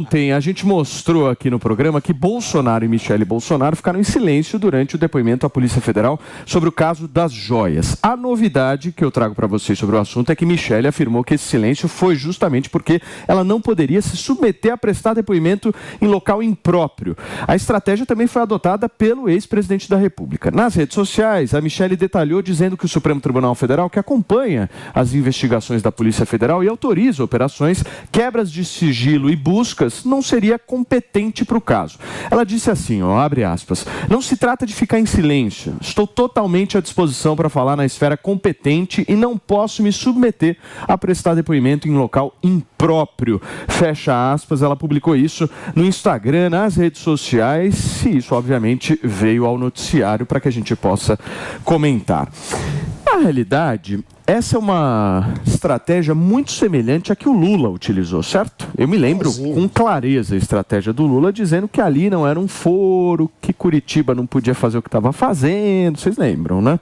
Ontem a gente mostrou aqui no programa que Bolsonaro e Michele Bolsonaro ficaram em silêncio durante o depoimento à Polícia Federal sobre o caso das joias. A novidade que eu trago para vocês sobre o assunto é que Michele afirmou que esse silêncio foi justamente porque ela não poderia se submeter a prestar depoimento em local impróprio. A estratégia também foi adotada pelo ex-presidente da República. Nas redes sociais, a Michele detalhou dizendo que o Supremo Tribunal Federal, que acompanha as investigações da Polícia Federal e autoriza operações, quebras de sigilo e buscas, não seria competente para o caso. Ela disse assim, abre aspas, não se trata de ficar em silêncio, estou totalmente à disposição para falar na esfera competente e não posso me submeter a prestar depoimento em local impróprio, fecha aspas. Ela publicou isso no Instagram, nas redes sociais, e isso obviamente veio ao noticiário para que a gente possa comentar. Na realidade, essa é uma estratégia muito semelhante à que o Lula utilizou, certo? Eu me lembro com clareza a estratégia do Lula dizendo que ali não era um foro, que Curitiba não podia fazer o que estava fazendo, vocês lembram, né?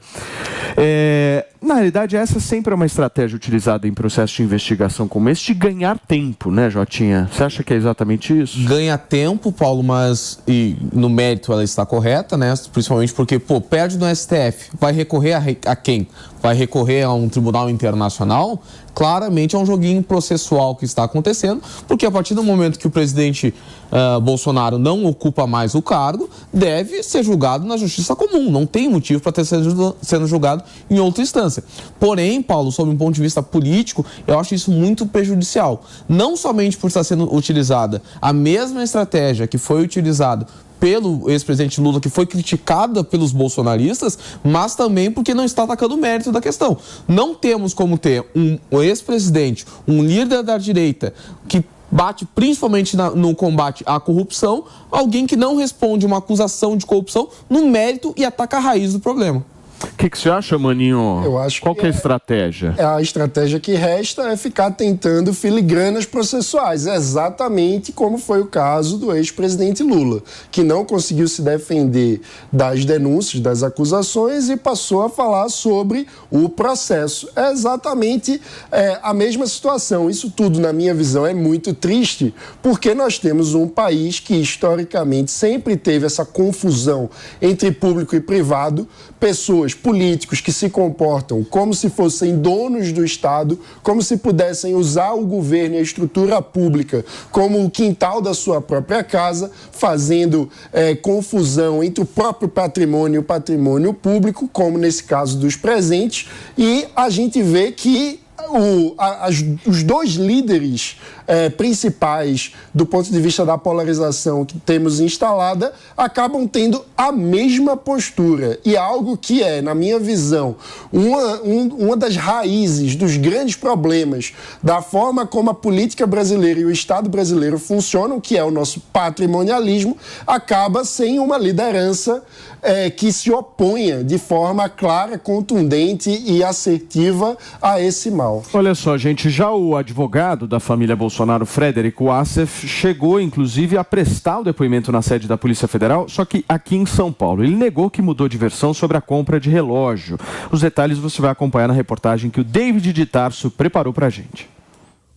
Na realidade, essa sempre é uma estratégia utilizada em processo de investigação como esse, de ganhar tempo, né, Jotinha? Você acha que é exatamente isso? Ganha tempo, Paulo, mas e no mérito ela está correta, né? Principalmente porque, perde no STF, vai recorrer a quem? Vai recorrer a um tribunal internacional? Claramente é um joguinho processual que está acontecendo, porque a partir do momento que o presidente Bolsonaro não ocupa mais o cargo, deve ser julgado na justiça comum, não tem motivo para ter sendo julgado em outra instância. Porém, Paulo, sob um ponto de vista político, eu acho isso muito prejudicial, não somente por estar sendo utilizada a mesma estratégia que foi utilizada pelo ex-presidente Lula, que foi criticada pelos bolsonaristas, mas também porque não está atacando o mérito da questão. Não temos como ter um ex-presidente, um líder da direita, que bate principalmente no combate à corrupção, alguém que não responde uma acusação de corrupção no mérito e ataca a raiz do problema. O que você acha, Maninho? Eu acho Qual que é a estratégia? A estratégia que resta é ficar tentando filigranas processuais, exatamente como foi o caso do ex-presidente Lula, que não conseguiu se defender das denúncias, das acusações e passou a falar sobre o processo. É exatamente a mesma situação. Isso tudo, na minha visão, é muito triste, porque nós temos um país que, historicamente, sempre teve essa confusão entre público e privado, pessoas, políticos que se comportam como se fossem donos do Estado, como se pudessem usar o governo e a estrutura pública como o quintal da sua própria casa, fazendo confusão entre o próprio patrimônio e o patrimônio público, como nesse caso dos presentes, e a gente vê que os dois líderes principais do ponto de vista da polarização que temos instalada acabam tendo a mesma postura, e algo que é, na minha visão, uma das raízes dos grandes problemas da forma como a política brasileira e o Estado brasileiro funcionam, que é o nosso patrimonialismo, acaba sem uma liderança que se oponha de forma clara, contundente e assertiva a esse mal. Olha só, gente, já o advogado da família Bolsonaro, Frederico Wassef, chegou, inclusive, a prestar o depoimento na sede da Polícia Federal, só que aqui em São Paulo. Ele negou que mudou de versão sobre a compra de relógio. Os detalhes você vai acompanhar na reportagem que o David de Tarso preparou pra gente.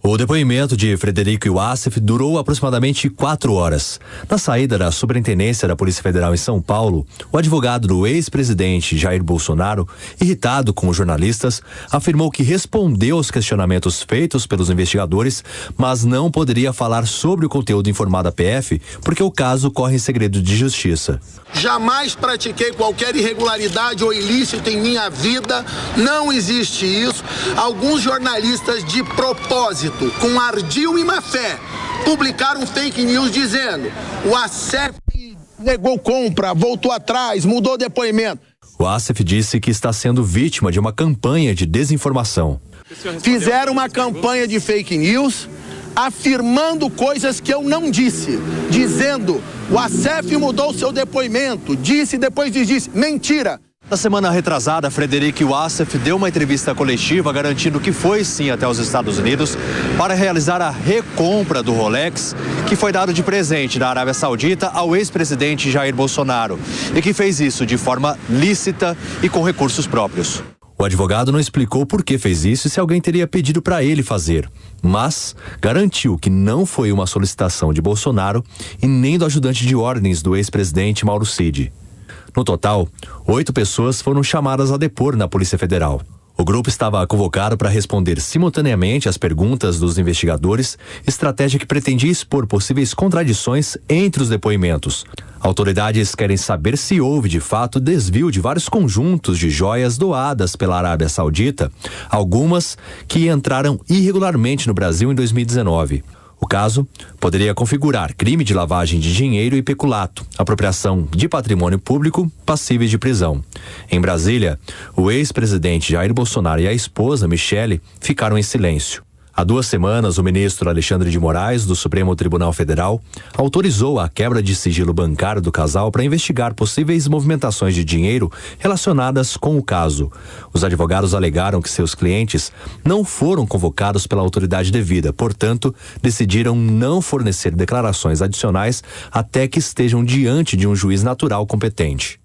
O depoimento de Frederico Wassef durou aproximadamente 4 horas. Na saída da Superintendência da Polícia Federal em São Paulo, o advogado do ex-presidente Jair Bolsonaro, irritado com os jornalistas, afirmou que respondeu aos questionamentos feitos pelos investigadores, mas não poderia falar sobre o conteúdo informado à PF, porque o caso corre em segredo de justiça. Jamais pratiquei qualquer irregularidade ou ilícito em minha vida, não existe isso. Alguns jornalistas, de propósito, com ardil e má fé, publicaram fake news dizendo: o Wassef negou compra, voltou atrás, mudou depoimento. O Wassef disse que está sendo vítima de uma campanha de desinformação. Fizeram uma campanha de fake news afirmando coisas que eu não disse, dizendo: o Wassef mudou seu depoimento, disse, depois disse. Mentira! Na semana retrasada, Frederico Wassef deu uma entrevista coletiva garantindo que foi sim até os Estados Unidos para realizar a recompra do Rolex, que foi dado de presente da Arábia Saudita ao ex-presidente Jair Bolsonaro, e que fez isso de forma lícita e com recursos próprios. O advogado não explicou por que fez isso e se alguém teria pedido para ele fazer, mas garantiu que não foi uma solicitação de Bolsonaro e nem do ajudante de ordens do ex-presidente Mauro Cid. No total, 8 pessoas foram chamadas a depor na Polícia Federal. O grupo estava convocado para responder simultaneamente às perguntas dos investigadores, estratégia que pretendia expor possíveis contradições entre os depoimentos. Autoridades querem saber se houve, de fato, desvio de vários conjuntos de joias doadas pela Arábia Saudita, algumas que entraram irregularmente no Brasil em 2019. O caso poderia configurar crime de lavagem de dinheiro e peculato, apropriação de patrimônio público, passíveis de prisão. Em Brasília, o ex-presidente Jair Bolsonaro e a esposa, Michele, ficaram em silêncio. Há 2 semanas, o ministro Alexandre de Moraes, do Supremo Tribunal Federal, autorizou a quebra de sigilo bancário do casal para investigar possíveis movimentações de dinheiro relacionadas com o caso. Os advogados alegaram que seus clientes não foram convocados pela autoridade devida, portanto, decidiram não fornecer declarações adicionais até que estejam diante de um juiz natural competente.